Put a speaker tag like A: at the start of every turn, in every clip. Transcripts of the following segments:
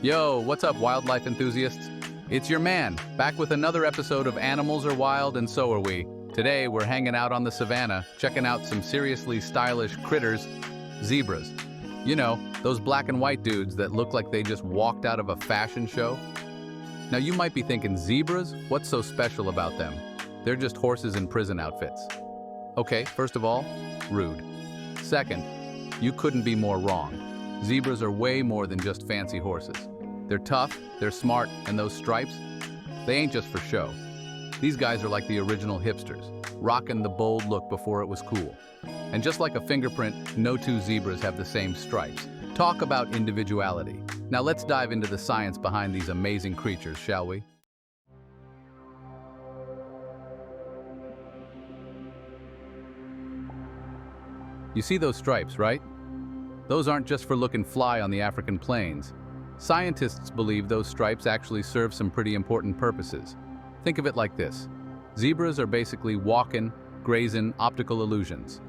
A: Yo, what's up, wildlife enthusiasts? It's your man, back with another episode of Animals Are Wild and So Are We. Today, we're hanging out on the savanna, checking out some seriously stylish critters, zebras. You know, those black and white dudes that look like they just walked out of a fashion show. Now, you might be thinking, zebras? What's so special about them? They're just horses in prison outfits. Okay, first of all, rude. Second, you couldn't be more wrong. Zebras are way more than just fancy horses. They're tough, they're smart, and those stripes, they ain't just for show. These guys are like the original hipsters, rocking the bold look before it was cool. And just like a fingerprint, no two zebras have the same stripes. Talk about individuality. Now let's dive into the science behind these amazing creatures, shall we? You see those stripes, right? Those aren't just for looking fly on the African plains. Scientists believe those stripes actually serve some pretty important purposes. Think of it like this. Zebras are basically walking, grazing optical illusions.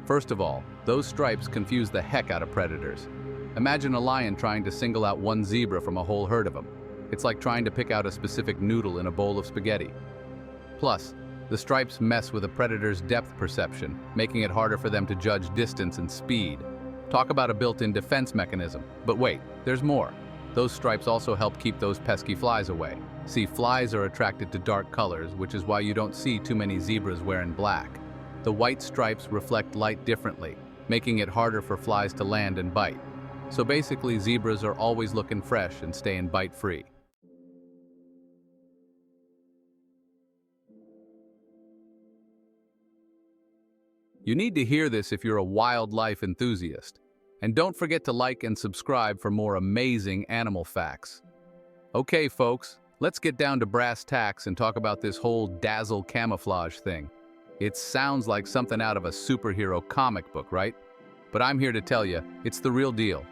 A: First of all, those stripes confuse the heck out of predators. Imagine a lion trying to single out one zebra from a whole herd of them. It's like trying to pick out a specific noodle in a bowl of spaghetti. Plus, the stripes mess with a predator's depth perception, making it harder for them to judge distance and speed. Talk about a built-in defense mechanism. But wait, there's more. Those stripes also help keep those pesky flies away. See, flies are attracted to dark colors, which is why you don't see too many zebras wearing black. The white stripes reflect light differently, making it harder for flies to land and bite. So basically, zebras are always looking fresh and staying bite-free. You need to hear this if you're a wildlife enthusiast. And don't forget to like and subscribe for more amazing animal facts. Okay, folks, let's get down to brass tacks and talk about this whole dazzle camouflage thing. It sounds like something out of a superhero comic book, right? But I'm here to tell you, it's the real deal.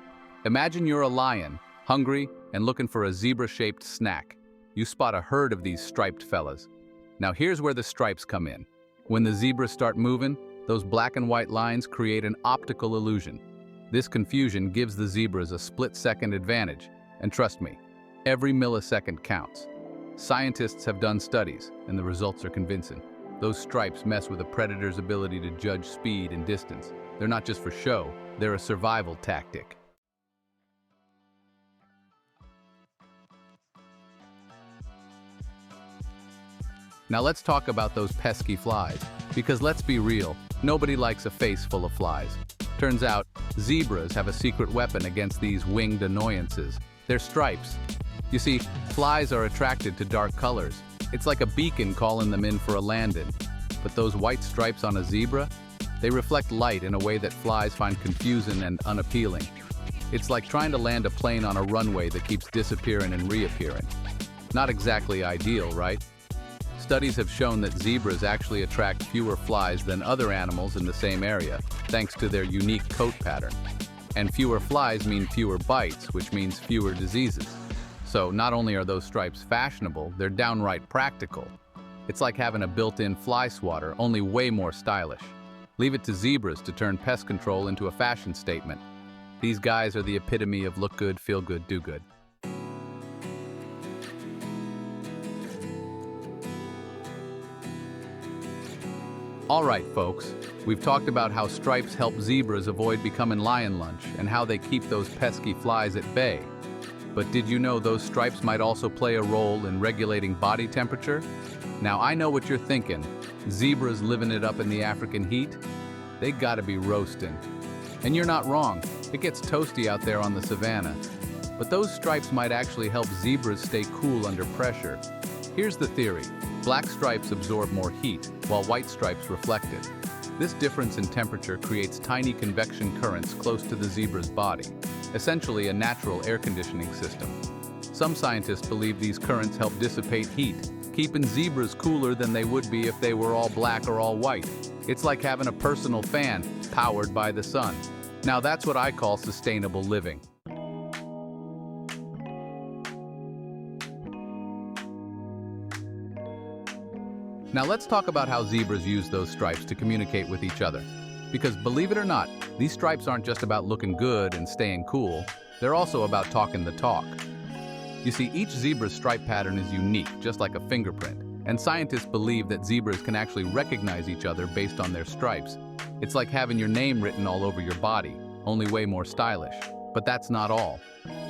A: Imagine you're a lion, hungry and looking for a zebra-shaped snack. You spot a herd of these striped fellas. Now here's where the stripes come in. When the zebras start moving, those black and white lines create an optical illusion. This confusion gives the zebras a split-second advantage, and trust me, every millisecond counts. Scientists have done studies, and the results are convincing. Those stripes mess with a predator's ability to judge speed and distance. They're not just for show, they're a survival tactic. Now let's talk about those pesky flies, because let's be real, nobody likes a face full of flies. Turns out, zebras have a secret weapon against these winged annoyances. They're stripes. You see, flies are attracted to dark colors. It's like a beacon calling them in for a landing. But those white stripes on a zebra, they reflect light in a way that flies find confusing and unappealing. It's like trying to land a plane on a runway that keeps disappearing and reappearing. Not exactly ideal, right? Studies have shown that zebras actually attract fewer flies than other animals in the same area, thanks to their unique coat pattern. And fewer flies mean fewer bites, which means fewer diseases. So not only are those stripes fashionable, they're downright practical. It's like having a built-in fly swatter, only way more stylish. Leave it to zebras to turn pest control into a fashion statement. These guys are the epitome of look good, feel good, do good. All right, folks, we've talked about how stripes help zebras avoid becoming lion lunch and how they keep those pesky flies at bay. But did you know those stripes might also play a role in regulating body temperature? Now, I know what you're thinking. Zebras living it up in the African heat? They gotta be roasting. And you're not wrong. It gets toasty out there on the savanna. But those stripes might actually help zebras stay cool under pressure. Here's the theory. Black stripes absorb more heat, while white stripes reflect it. This difference in temperature creates tiny convection currents close to the zebra's body, essentially a natural air conditioning system. Some scientists believe these currents help dissipate heat, keeping zebras cooler than they would be if they were all black or all white. It's like having a personal fan, powered by the sun. Now that's what I call sustainable living. Now let's talk about how zebras use those stripes to communicate with each other. Because believe it or not, these stripes aren't just about looking good and staying cool, they're also about talking the talk. You see, each zebra's stripe pattern is unique, just like a fingerprint, and scientists believe that zebras can actually recognize each other based on their stripes. It's like having your name written all over your body, only way more stylish. But that's not all.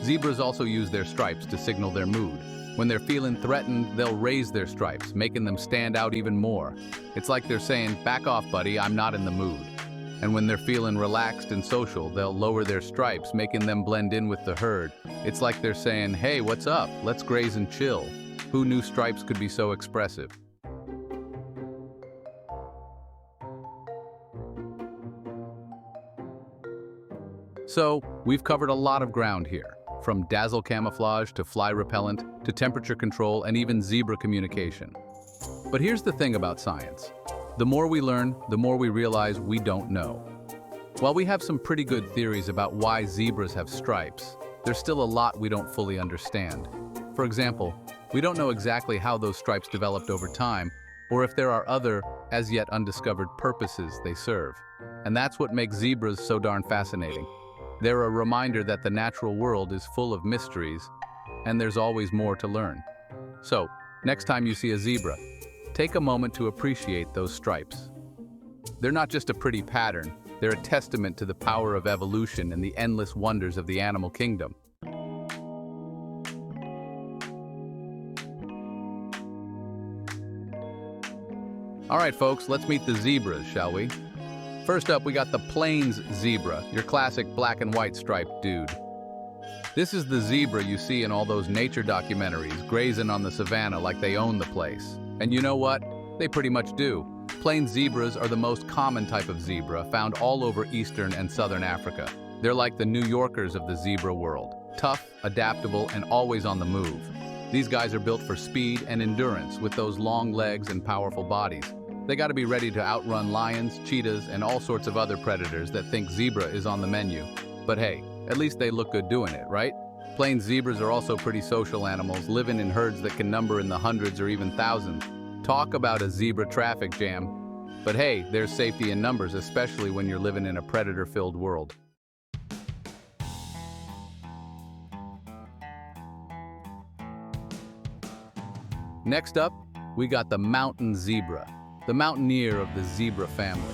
A: Zebras also use their stripes to signal their mood. When they're feeling threatened, they'll raise their stripes, making them stand out even more. It's like they're saying, "Back off, buddy, I'm not in the mood." And when they're feeling relaxed and social, they'll lower their stripes, making them blend in with the herd. It's like they're saying, "Hey, what's up? Let's graze and chill." Who knew stripes could be so expressive? So, we've covered a lot of ground here, from dazzle camouflage to fly repellent to temperature control and even zebra communication. But here's the thing about science. The more we learn, the more we realize we don't know. While we have some pretty good theories about why zebras have stripes, there's still a lot we don't fully understand. For example, we don't know exactly how those stripes developed over time, or if there are other, as yet undiscovered purposes they serve. And that's what makes zebras so darn fascinating. They're a reminder that the natural world is full of mysteries, and there's always more to learn. So, next time you see a zebra, take a moment to appreciate those stripes. They're not just a pretty pattern, they're a testament to the power of evolution and the endless wonders of the animal kingdom. All right, folks, let's meet the zebras, shall we? First up, we got the plains zebra, your classic black and white striped dude. This is the zebra you see in all those nature documentaries, grazing on the savanna like they own the place. And you know what? They pretty much do. Plains zebras are the most common type of zebra found all over eastern and southern Africa. They're like the New Yorkers of the zebra world, tough, adaptable, and always on the move. These guys are built for speed and endurance with those long legs and powerful bodies. They gotta be ready to outrun lions, cheetahs, and all sorts of other predators that think zebra is on the menu. But hey, at least they look good doing it, right? Plains zebras are also pretty social animals, living in herds that can number in the hundreds or even thousands. Talk about a zebra traffic jam. But hey, there's safety in numbers, especially when you're living in a predator-filled world. Next up, we got the mountain zebra, the mountaineer of the zebra family.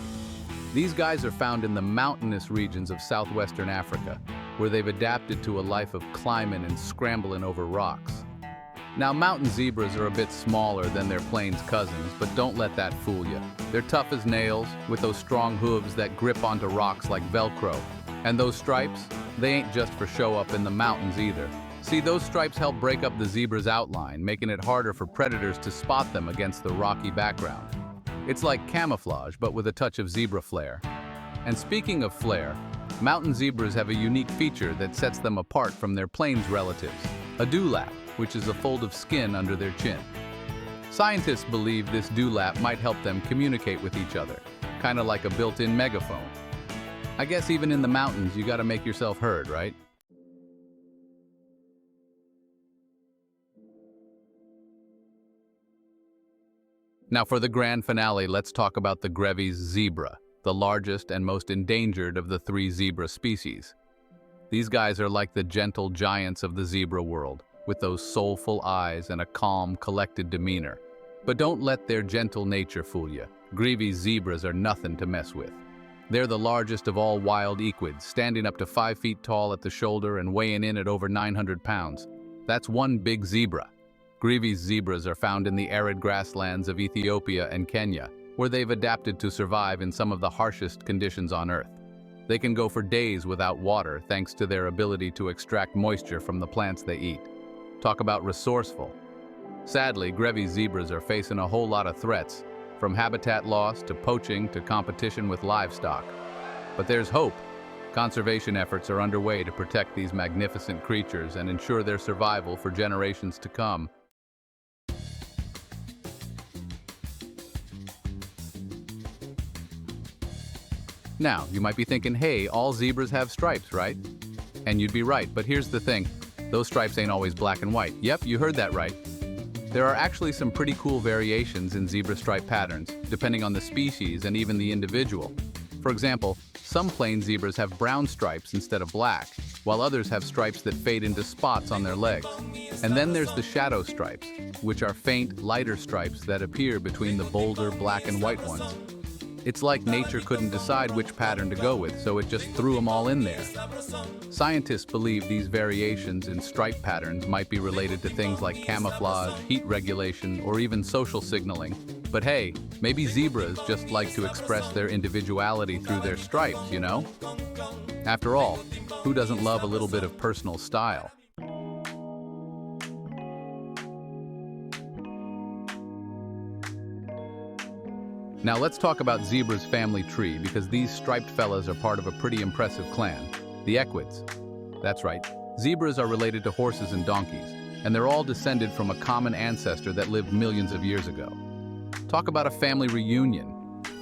A: These guys are found in the mountainous regions of southwestern Africa, where they've adapted to a life of climbing and scrambling over rocks. Now, mountain zebras are a bit smaller than their plains cousins, but don't let that fool you. They're tough as nails, with those strong hooves that grip onto rocks like Velcro. And those stripes, they ain't just for show up in the mountains either. See, those stripes help break up the zebra's outline, making it harder for predators to spot them against the rocky background. It's like camouflage, but with a touch of zebra flair. And speaking of flair, mountain zebras have a unique feature that sets them apart from their plains relatives, a dewlap, which is a fold of skin under their chin. Scientists believe this dewlap might help them communicate with each other, kind of like a built-in megaphone. I guess even in the mountains, you gotta make yourself heard, right? Now for the grand finale, let's talk about the Grevy's zebra, the largest and most endangered of the three zebra species. These guys are like the gentle giants of the zebra world, with those soulful eyes and a calm, collected demeanor. But don't let their gentle nature fool you. Grevy's zebras are nothing to mess with. They're the largest of all wild equids, standing up to 5 feet tall at the shoulder and weighing in at over 900 pounds. That's one big zebra. Grevy's zebras are found in the arid grasslands of Ethiopia and Kenya, where they've adapted to survive in some of the harshest conditions on Earth. They can go for days without water thanks to their ability to extract moisture from the plants they eat. Talk about resourceful. Sadly, Grevy's zebras are facing a whole lot of threats, from habitat loss to poaching to competition with livestock. But there's hope. Conservation efforts are underway to protect these magnificent creatures and ensure their survival for generations to come. Now, you might be thinking, hey, all zebras have stripes, right? And you'd be right, but here's the thing. Those stripes ain't always black and white. Yep, you heard that right. There are actually some pretty cool variations in zebra stripe patterns, depending on the species and even the individual. For example, some plain zebras have brown stripes instead of black, while others have stripes that fade into spots on their legs. And then there's the shadow stripes, which are faint, lighter stripes that appear between the bolder black and white ones. It's like nature couldn't decide which pattern to go with, so it just threw them all in there. Scientists believe these variations in stripe patterns might be related to things like camouflage, heat regulation, or even social signaling. But hey, maybe zebras just like to express their individuality through their stripes, you know? After all, who doesn't love a little bit of personal style? Now let's talk about zebra's family tree, because these striped fellas are part of a pretty impressive clan, the equids. That's right, zebras are related to horses and donkeys, and they're all descended from a common ancestor that lived millions of years ago. Talk about a family reunion.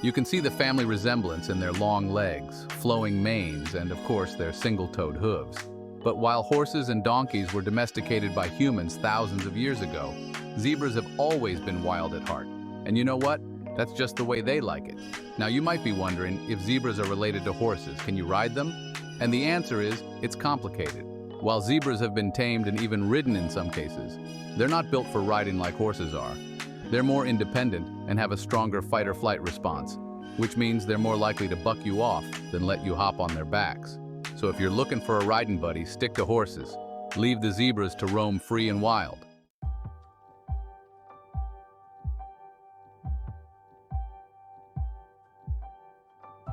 A: You can see the family resemblance in their long legs, flowing manes, and of course their single-toed hooves. But while horses and donkeys were domesticated by humans thousands of years ago, zebras have always been wild at heart. And you know what? That's just the way they like it. Now you might be wondering, if zebras are related to horses, can you ride them? And the answer is, it's complicated. While zebras have been tamed and even ridden in some cases, they're not built for riding like horses are. They're more independent and have a stronger fight-or-flight response, which means they're more likely to buck you off than let you hop on their backs. So if you're looking for a riding buddy, stick to horses. Leave the zebras to roam free and wild.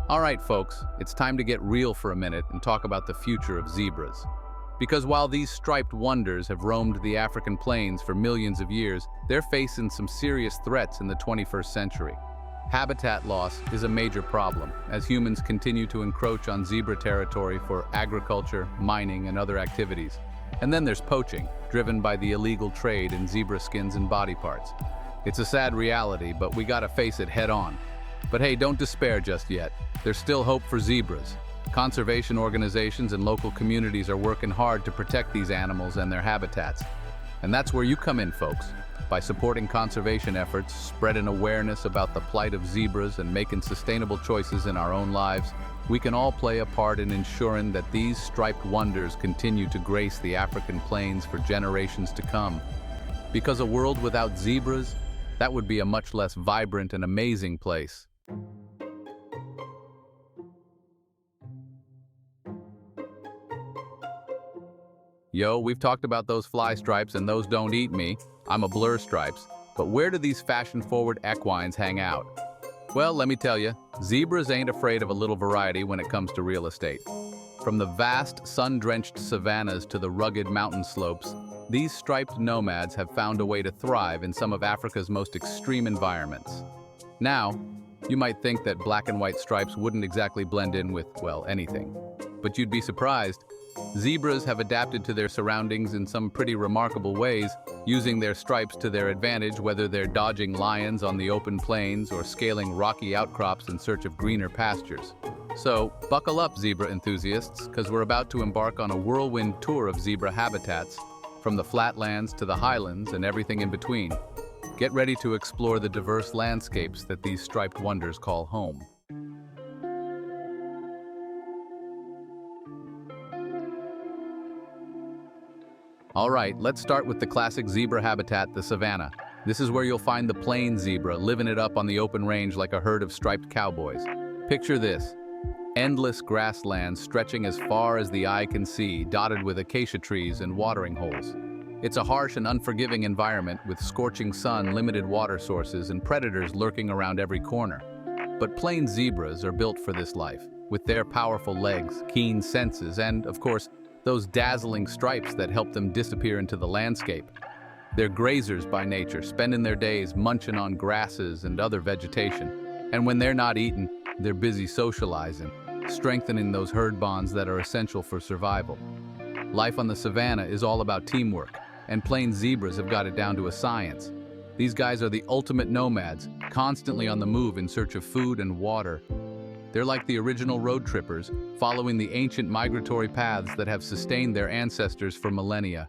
A: All right, folks, it's time to get real for a minute and talk about the future of zebras. Because while these striped wonders have roamed the African plains for millions of years, they're facing some serious threats in the 21st century. Habitat loss is a major problem, as humans continue to encroach on zebra territory for agriculture, mining, and other activities. And then there's poaching, driven by the illegal trade in zebra skins and body parts. It's a sad reality, but we gotta face it head on. But hey, don't despair just yet. There's still hope for zebras. Conservation organizations and local communities are working hard to protect these animals and their habitats. And that's where you come in, folks. By supporting conservation efforts, spreading awareness about the plight of zebras, and making sustainable choices in our own lives, we can all play a part in ensuring that these striped wonders continue to grace the African plains for generations to come. Because a world without zebras, that would be a much less vibrant and amazing place. Yo, we've talked about those fly stripes, and those don't eat me. I'm a blur stripes. But where do these fashion-forward equines hang out? Well, let me tell you, zebras ain't afraid of a little variety when it comes to real estate. From the vast, sun-drenched savannas to the rugged mountain slopes, these striped nomads have found a way to thrive in some of Africa's most extreme environments. Now, you might think that black and white stripes wouldn't exactly blend in with, well, anything. But you'd be surprised. Zebras have adapted to their surroundings in some pretty remarkable ways, using their stripes to their advantage, whether they're dodging lions on the open plains or scaling rocky outcrops in search of greener pastures. So, buckle up, zebra enthusiasts, because we're about to embark on a whirlwind tour of zebra habitats, from the flatlands to the highlands and everything in between. Get ready to explore the diverse landscapes that these striped wonders call home. All right, let's start with the classic zebra habitat, the savanna. This is where you'll find the plain zebra living it up on the open range like a herd of striped cowboys. Picture this: endless grasslands stretching as far as the eye can see, dotted with acacia trees and watering holes. It's a harsh and unforgiving environment with scorching sun, limited water sources, and predators lurking around every corner. But plain zebras are built for this life, with their powerful legs, keen senses, and, of course, those dazzling stripes that help them disappear into the landscape. They're grazers by nature, spending their days munching on grasses and other vegetation. And when they're not eating, they're busy socializing, strengthening those herd bonds that are essential for survival. Life on the savanna is all about teamwork, and plain zebras have got it down to a science. These guys are the ultimate nomads, constantly on the move in search of food and water. They're like the original road trippers, following the ancient migratory paths that have sustained their ancestors for millennia.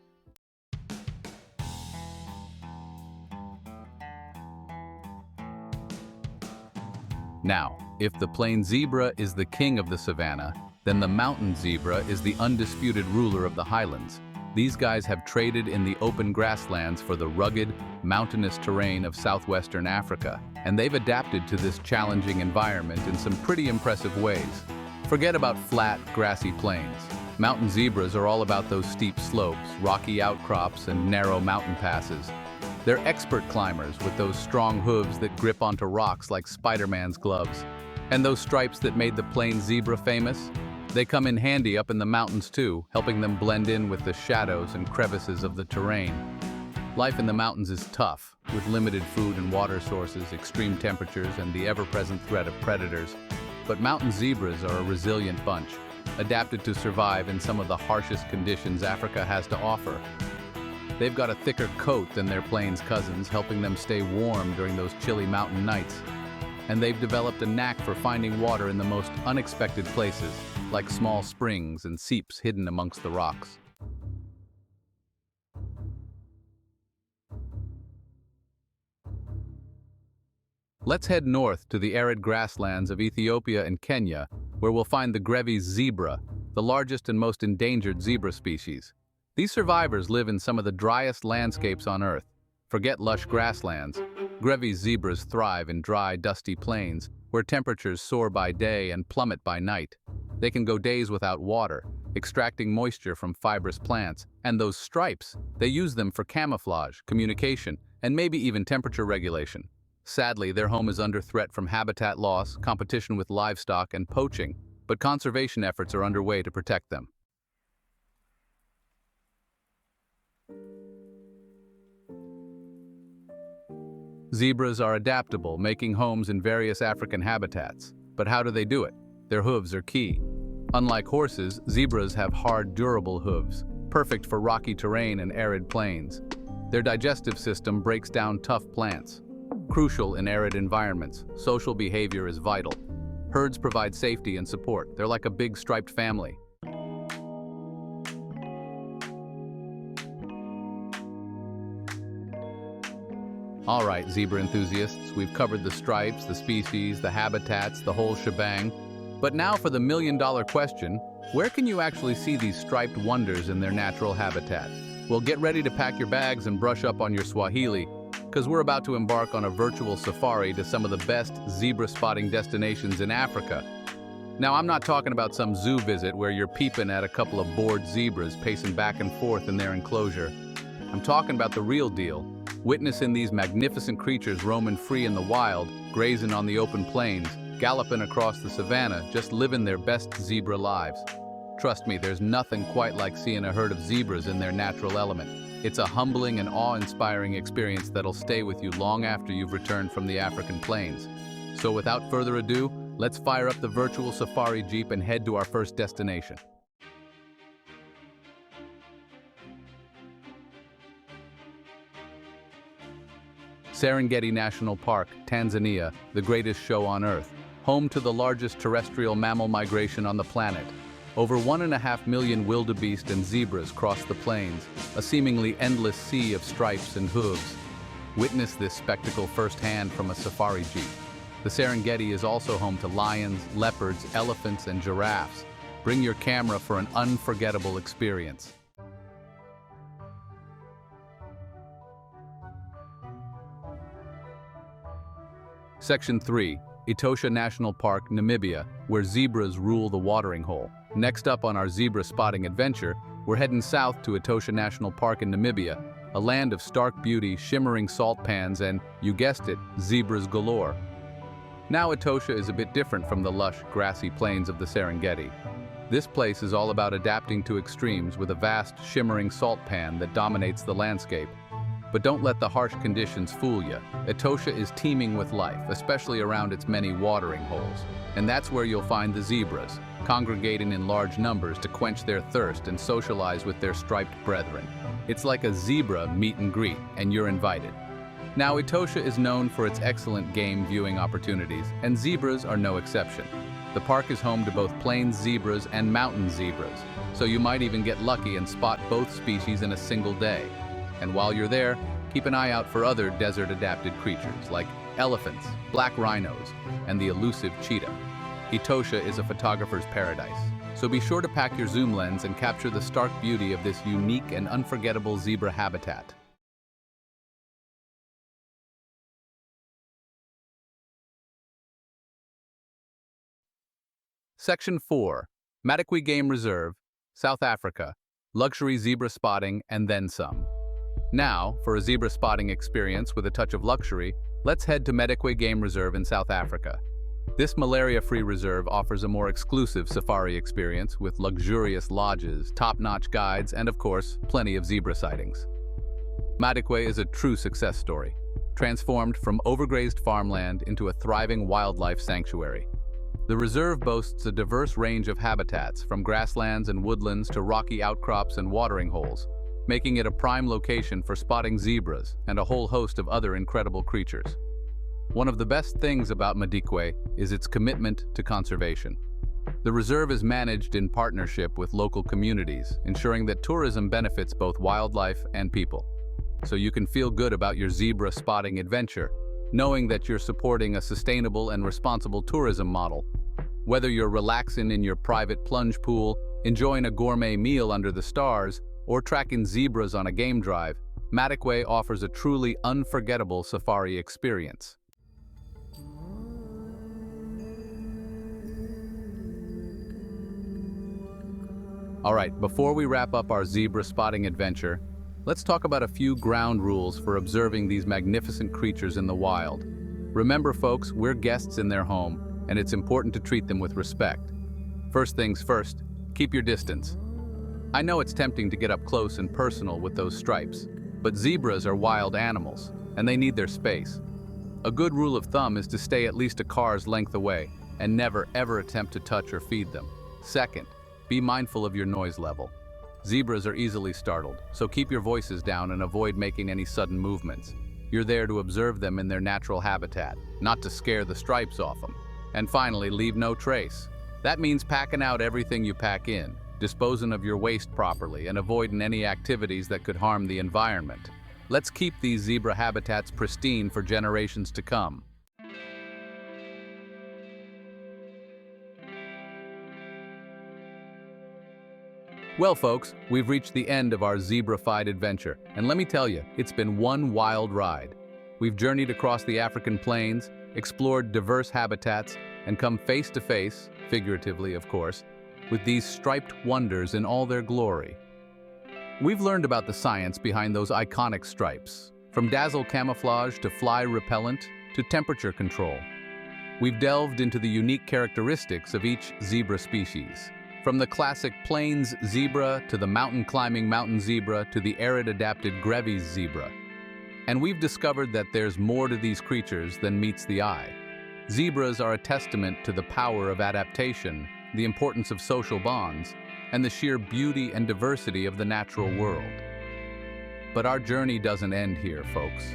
A: Now, if the plain zebra is the king of the savanna, Then the mountain zebra is the undisputed ruler of the highlands. These guys have traded in the open grasslands for the rugged, mountainous terrain of southwestern Africa, and they've adapted to this challenging environment in some pretty impressive ways. Forget about flat, grassy plains. Mountain zebras are all about those steep slopes, rocky outcrops, and narrow mountain passes. They're expert climbers with those strong hooves that grip onto rocks like Spider-Man's gloves. And those stripes that made the plains zebra famous? They come in handy up in the mountains too, helping them blend in with the shadows and crevices of the terrain. Life in the mountains is tough, with limited food and water sources, extreme temperatures, and the ever-present threat of predators. But mountain zebras are a resilient bunch, adapted to survive in some of the harshest conditions Africa has to offer. They've got a thicker coat than their plains cousins, helping them stay warm during those chilly mountain nights. And they've developed a knack for finding water in the most unexpected places, like small springs and seeps hidden amongst the rocks. Let's head north to the arid grasslands of Ethiopia and Kenya, where we'll find the Grevy's zebra, the largest and most endangered zebra species. These survivors live in some of the driest landscapes on Earth. Forget lush grasslands. Grevy's zebras thrive in dry, dusty plains, where temperatures soar by day and plummet by night. They can go days without water, extracting moisture from fibrous plants, and those stripes, they use them for camouflage, communication, and maybe even temperature regulation. Sadly, their home is under threat from habitat loss, competition with livestock, and poaching, but conservation efforts are underway to protect them. Zebras are adaptable, making homes in various African habitats. But how do they do it? Their hooves are key. Unlike horses, zebras have hard, durable hooves, perfect for rocky terrain and arid plains. Their digestive system breaks down tough plants. Crucial in arid environments, social behavior is vital. Herds provide safety and support. They're like a big striped family. All right, zebra enthusiasts, we've covered the stripes, the species, the habitats, the whole shebang. But now for the million-dollar question, where can you actually see these striped wonders in their natural habitat? Well, get ready to pack your bags and brush up on your Swahili, because we're about to embark on a virtual safari to some of the best zebra spotting destinations in Africa. Now, I'm not talking about some zoo visit where you're peeping at a couple of bored zebras pacing back and forth in their enclosure. I'm talking about the real deal, witnessing these magnificent creatures roaming free in the wild, grazing on the open plains, galloping across the savanna, just living their best zebra lives. Trust me, there's nothing quite like seeing a herd of zebras in their natural element. It's a humbling and awe-inspiring experience that'll stay with you long after you've returned from the African plains. So without further ado, let's fire up the virtual safari jeep and head to our first destination. Serengeti National Park, Tanzania, the greatest show on Earth, home to the largest terrestrial mammal migration on the planet. Over 1.5 million wildebeest and zebras cross the plains, a seemingly endless sea of stripes and hooves. Witness this spectacle firsthand from a safari jeep. The Serengeti is also home to lions, leopards, elephants, and giraffes. Bring your camera for an unforgettable experience. Section 3. Etosha National Park, Namibia, where zebras rule the watering hole. Next up on our zebra spotting adventure, we're heading south to Etosha National Park in Namibia, a land of stark beauty, shimmering salt pans, and, you guessed it, zebras galore. Now Etosha is a bit different from the lush, grassy plains of the Serengeti. This place is all about adapting to extremes with a vast, shimmering salt pan that dominates the landscape. But don't let the harsh conditions fool you. Etosha is teeming with life, especially around its many watering holes. And that's where you'll find the zebras, congregating in large numbers to quench their thirst and socialize with their striped brethren. It's like a zebra meet and greet, and you're invited. Now, Etosha is known for its excellent game viewing opportunities, and zebras are no exception. The park is home to both plains zebras and mountain zebras, so you might even get lucky and spot both species in a single day. And while you're there, keep an eye out for other desert-adapted creatures like elephants, black rhinos, and the elusive cheetah. Etosha is a photographer's paradise, so be sure to pack your zoom lens and capture the stark beauty of this unique and unforgettable zebra habitat. Section 4. Madikwe Game Reserve, South Africa. Luxury zebra spotting and then some. Now, for a zebra spotting experience with a touch of luxury, let's head to Madikwe Game Reserve in South Africa. This malaria-free reserve offers a more exclusive safari experience with luxurious lodges, top-notch guides, and of course, plenty of zebra sightings. Madikwe is a true success story, transformed from overgrazed farmland into a thriving wildlife sanctuary. The reserve boasts a diverse range of habitats, from grasslands and woodlands to rocky outcrops and watering holes, making it a prime location for spotting zebras and a whole host of other incredible creatures. One of the best things about Madikwe is its commitment to conservation. The reserve is managed in partnership with local communities, ensuring that tourism benefits both wildlife and people. So you can feel good about your zebra spotting adventure, knowing that you're supporting a sustainable and responsible tourism model. Whether you're relaxing in your private plunge pool, enjoying a gourmet meal under the stars, or tracking zebras on a game drive, Madikwe offers a truly unforgettable safari experience. Alright, before we wrap up our zebra spotting adventure, let's talk about a few ground rules for observing these magnificent creatures in the wild. Remember folks, we're guests in their home, and it's important to treat them with respect. First things first, keep your distance. I know it's tempting to get up close and personal with those stripes, but zebras are wild animals, and they need their space. A good rule of thumb is to stay at least a car's length away, and never ever attempt to touch or feed them. Second, be mindful of your noise level. Zebras are easily startled, so keep your voices down and avoid making any sudden movements. You're there to observe them in their natural habitat, not to scare the stripes off them. And finally, leave no trace. That means packing out everything you pack in, disposing of your waste properly, and avoiding any activities that could harm the environment. Let's keep these zebra habitats pristine for generations to come. Well folks, we've reached the end of our zebra-fied adventure, and let me tell you, it's been one wild ride. We've journeyed across the African plains, explored diverse habitats, and come face to face, figuratively of course, with these striped wonders in all their glory. We've learned about the science behind those iconic stripes, from dazzle camouflage to fly repellent to temperature control. We've delved into the unique characteristics of each zebra species, from the classic plains zebra to the mountain-climbing mountain zebra to the arid-adapted Grevy's zebra. And we've discovered that there's more to these creatures than meets the eye. Zebras are a testament to the power of adaptation, the importance of social bonds, and the sheer beauty and diversity of the natural world. But our journey doesn't end here, folks.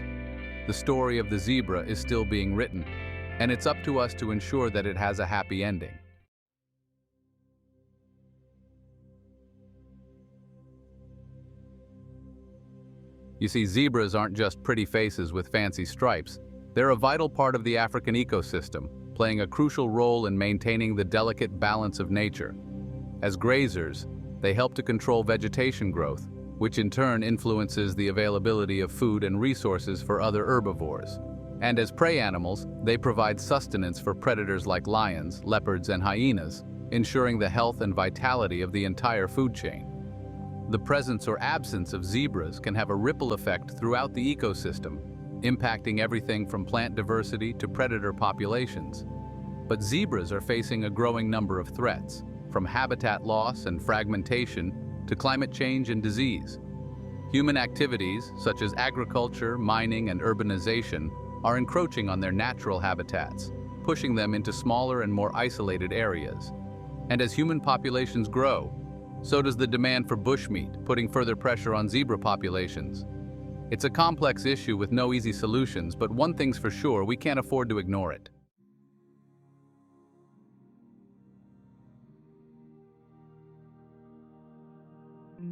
A: The story of the zebra is still being written, and it's up to us to ensure that it has a happy ending. You see, zebras aren't just pretty faces with fancy stripes. They're a vital part of the African ecosystem, playing a crucial role in maintaining the delicate balance of nature. As grazers, they help to control vegetation growth, which in turn influences the availability of food and resources for other herbivores. And as prey animals, they provide sustenance for predators like lions, leopards, and hyenas, ensuring the health and vitality of the entire food chain. The presence or absence of zebras can have a ripple effect throughout the ecosystem, impacting everything from plant diversity to predator populations. But zebras are facing a growing number of threats, from habitat loss and fragmentation to climate change and disease. Human activities, such as agriculture, mining, and urbanization, are encroaching on their natural habitats, pushing them into smaller and more isolated areas. And as human populations grow, so does the demand for bushmeat, putting further pressure on zebra populations. It's a complex issue with no easy solutions, but one thing's for sure, we can't afford to ignore it.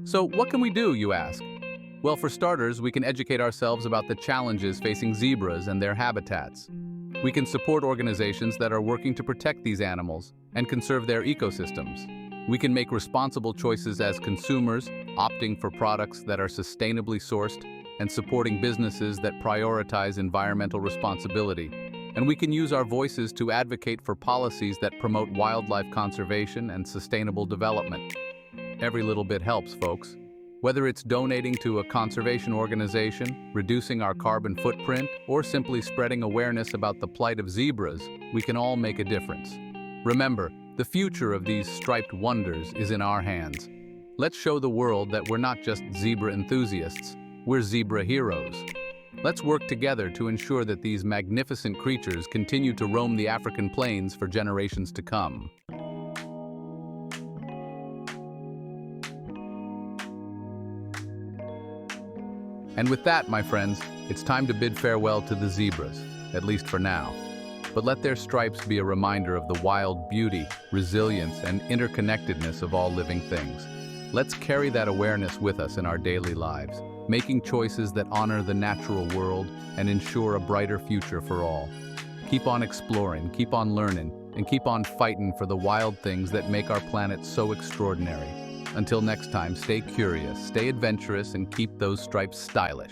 A: So what can we do, you ask? Well, for starters, we can educate ourselves about the challenges facing zebras and their habitats. We can support organizations that are working to protect these animals and conserve their ecosystems. We can make responsible choices as consumers, opting for products that are sustainably sourced and supporting businesses that prioritize environmental responsibility. And we can use our voices to advocate for policies that promote wildlife conservation and sustainable development. Every little bit helps, folks. Whether it's donating to a conservation organization, reducing our carbon footprint, or simply spreading awareness about the plight of zebras, we can all make a difference. Remember, the future of these striped wonders is in our hands. Let's show the world that we're not just zebra enthusiasts, we're zebra heroes. Let's work together to ensure that these magnificent creatures continue to roam the African plains for generations to come. And with that, my friends, it's time to bid farewell to the zebras, at least for now. But let their stripes be a reminder of the wild beauty, resilience, and interconnectedness of all living things. Let's carry that awareness with us in our daily lives, making choices that honor the natural world and ensure a brighter future for all. Keep on exploring, keep on learning, and keep on fighting for the wild things that make our planet so extraordinary. Until next time, stay curious, stay adventurous, and keep those stripes stylish.